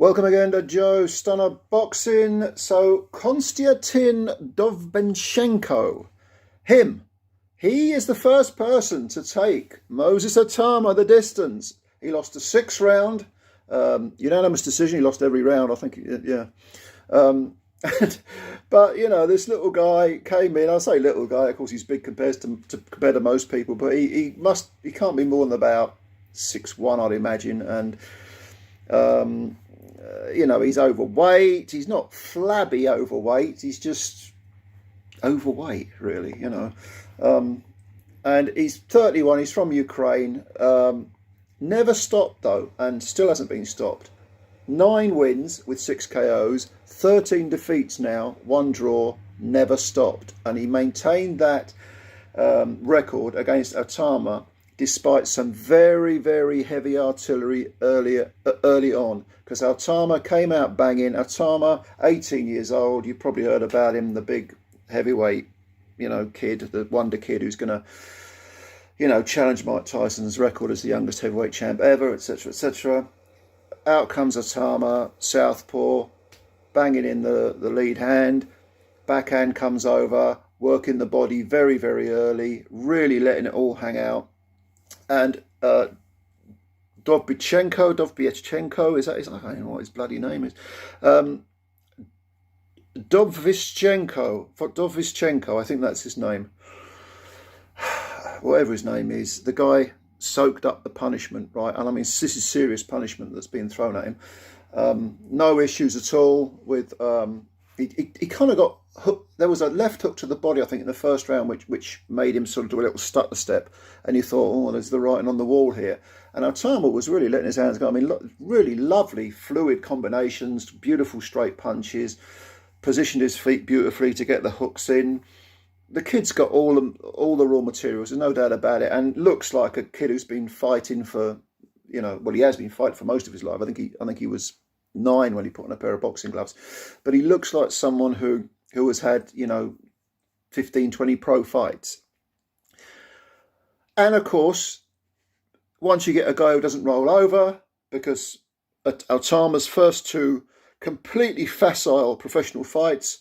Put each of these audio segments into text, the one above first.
Welcome again to Joe Stunner Boxing. So, Kostiantyn Dovbyshchenko, he is the first person to take Moses Itauma the distance. He lost a 6th round, unanimous decision. He lost every round, I think, yeah. But, you know, this little guy came in. I say little guy, of course he's big compared to most people, but he can't be more than about 6'1", I'd imagine, and you know, he's overweight. He's not flabby overweight. He's just overweight, really, you know. And he's 31. He's from Ukraine. Never stopped, though, and still hasn't been stopped. 9 wins with 6 KOs, 13 defeats now, 1 draw, never stopped. And he maintained that record against Itauma despite some very, very heavy artillery early on, because Itauma came out banging. Itauma, 18 years old, you probably heard about him, the big heavyweight, you know, kid, the wonder kid who's going to, you know, challenge Mike Tyson's record as the youngest heavyweight champ ever, etc., etc. Out comes Itauma, southpaw, banging in the lead hand, backhand comes over, working the body very, very early, really letting it all hang out. And Dovbyshchenko, is that his, I don't know what his bloody name is. Dovbyshchenko, I think that's his name. Whatever his name is, the guy soaked up the punishment, right? And I mean, this is serious punishment that's being thrown at him. No issues at all with, he kind of got hooked. There was a left hook to the body, I think, in the first round, which made him sort of do a little stutter step. And you thought, oh, there's the writing on the wall here. And Itauma was really letting his hands go. I mean, really lovely, fluid combinations, beautiful straight punches, positioned his feet beautifully to get the hooks in. The kid's got all the raw materials, there's no doubt about it, and looks like a kid who's been fighting for, you know, well, he has been fighting for most of his life. I think he was 9 when he put on a pair of boxing gloves, but he looks like someone who has had, you know, 15, 20 pro fights. And of course, once you get a guy who doesn't roll over, because Itauma's first 2 completely facile professional fights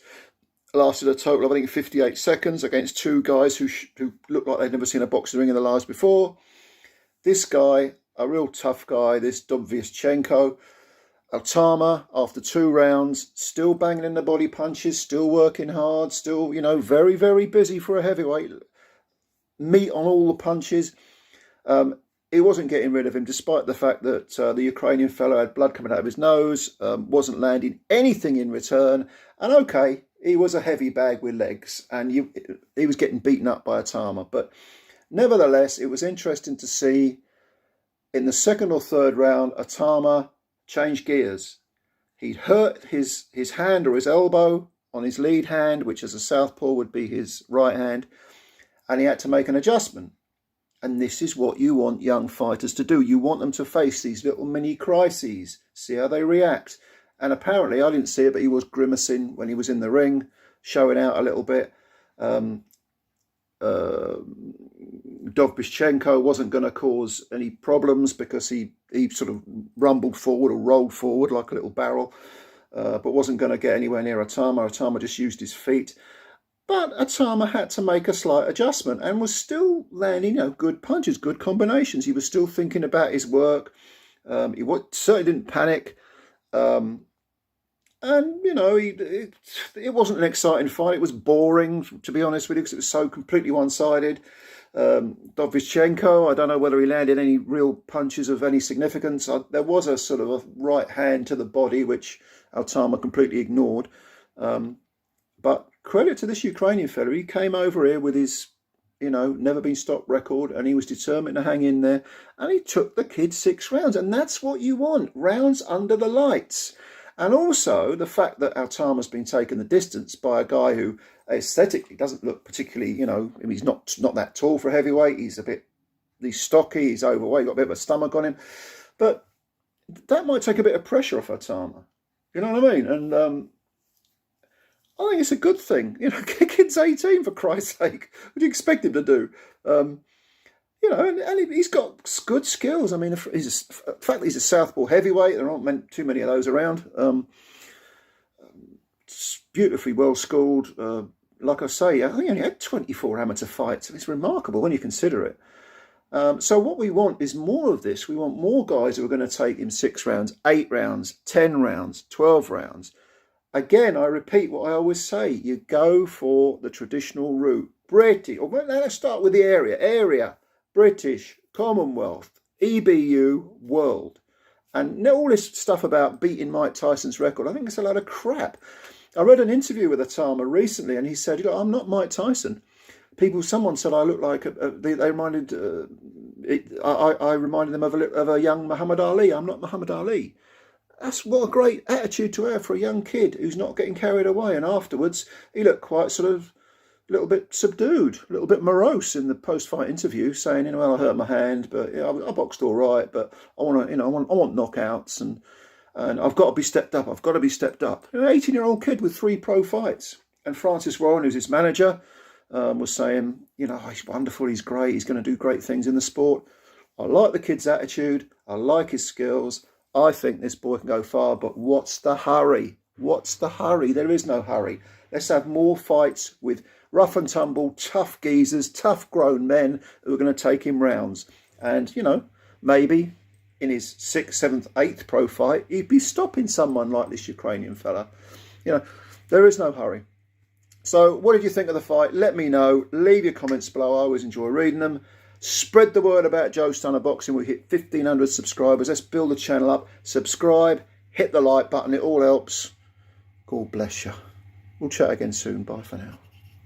lasted a total of, I think, 58 seconds against 2 guys who looked like they'd never seen a boxing ring in their lives before. This guy, a real tough guy, this Dovbyshchenko, Itauma, after 2 rounds, still banging in the body punches, still working hard, still, you know, very, very busy for a heavyweight. Meat on all the punches. He wasn't getting rid of him, despite the fact that the Ukrainian fellow had blood coming out of his nose, wasn't landing anything in return. And okay, he was a heavy bag with legs, and he was getting beaten up by Itauma. But nevertheless, it was interesting to see in the 2nd or 3rd round, Itauma changed gears. He'd hurt his hand or his elbow on his lead hand, which as a southpaw would be his right hand, and he had to make an adjustment. And this is what you want young fighters to do. You want them to face these little mini crises, see how they react. And apparently, I didn't see it, but he was grimacing when he was in the ring, showing out a little bit. Dovbyshchenko wasn't going to cause any problems because he sort of rumbled forward or rolled forward like a little barrel, but wasn't going to get anywhere near Itauma. Itauma just used his feet. But Itauma had to make a slight adjustment and was still landing, you know, good punches, good combinations. He was still thinking about his work. He certainly didn't panic. And, you know, it wasn't an exciting fight. It was boring, to be honest with you, because it was so completely one-sided. Dovbyshchenko, I don't know whether he landed any real punches of any significance. There was a sort of a right hand to the body, which Itauma completely ignored. But credit to this Ukrainian fella. He came over here with his, you know, never been stopped record, and he was determined to hang in there. And he took the kid 6 rounds, and that's what you want, rounds under the lights. And also the fact that Itauma's been taken the distance by a guy who aesthetically doesn't look particularly, you know, I mean, he's not that tall for a heavyweight. He's stocky, he's overweight, got a bit of a stomach on him. But that might take a bit of pressure off Itauma. You know what I mean? And I think it's a good thing. You know, kid's 18, for Christ's sake. What do you expect him to do? You know, and he's got good skills. I mean, the fact that he's a southpaw heavyweight, there aren't too many of those around. Beautifully well schooled. Like I say, I think he only had 24 amateur fights. It's remarkable when you consider it. So what we want is more of this. We want more guys who are going to take him 6 rounds, 8 rounds, 10 rounds, 12 rounds. Again, I repeat what I always say. You go for the traditional route. British, or let's start with the area. British, Commonwealth, EBU, World. And all this stuff about beating Mike Tyson's record, I think it's a lot of crap. I read an interview with Itauma recently, and he said, I'm not Mike Tyson. Someone said I look like, I reminded them of a young Muhammad Ali. I'm not Muhammad Ali. That's what a great attitude to have for a young kid who's not getting carried away. And afterwards, he looked quite sort of a little bit subdued, a little bit morose in the post-fight interview, saying, well, I hurt my hand, but I boxed all right, but I want to, I want knockouts, and I've got to be stepped up. I've got to be stepped up. An 18-year-old kid with 3 pro fights, and Francis Warren, who's his manager, was saying, he's wonderful, he's great, he's going to do great things in the sport. I like the kid's attitude, I like his skills. I think this boy can go far, but what's the hurry? What's the hurry? There is no hurry. Let's have more fights with rough and tumble, tough geezers, tough grown men who are going to take him rounds. And, maybe in his 6th, 7th, 8th pro fight, he'd be stopping someone like this Ukrainian fella. There is no hurry. So what did you think of the fight? Let me know. Leave your comments below. I always enjoy reading them. Spread the word about Joe Stunner Boxing. We hit 1,500 subscribers. Let's build the channel up. Subscribe. Hit the like button. It all helps. God bless you. We'll chat again soon. Bye for now.